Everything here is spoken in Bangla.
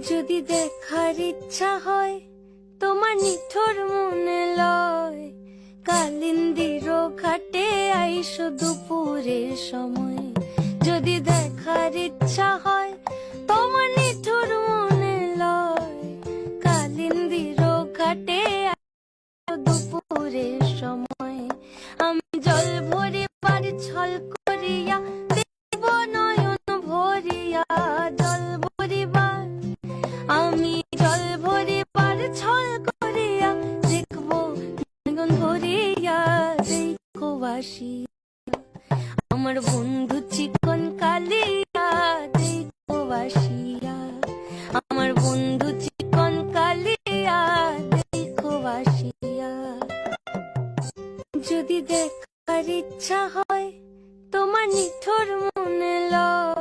যদি দেখার ইচ্ছা হয় তোমার নিঠুর মনে লয়, কালিন্দির ঘাটে আইসো দুপুরের সময়। যদি দেখার ইচ্ছা হয় তোমার নিঠুর মনে লয়, কালিন্দির ঘাটে আইসো দুপুরের সময়। আমি জল ভরিবার ছল করিয়া দেব নয়ন ভরিয়া, জল ভরিবার আমি জল ভরিবার ছল করিয়া দেখবো নয়ন ভরিয়া, দেখো বাসিয়া আমার বন্ধু চিকন কালিয়া, দেখো বাসিয়া আমার বন্ধু চিকন কালিয়া, দেখো বাসিয়া। যদি দেখার ইচ্ছা হয় তোমার নিঠুর মনে লয়,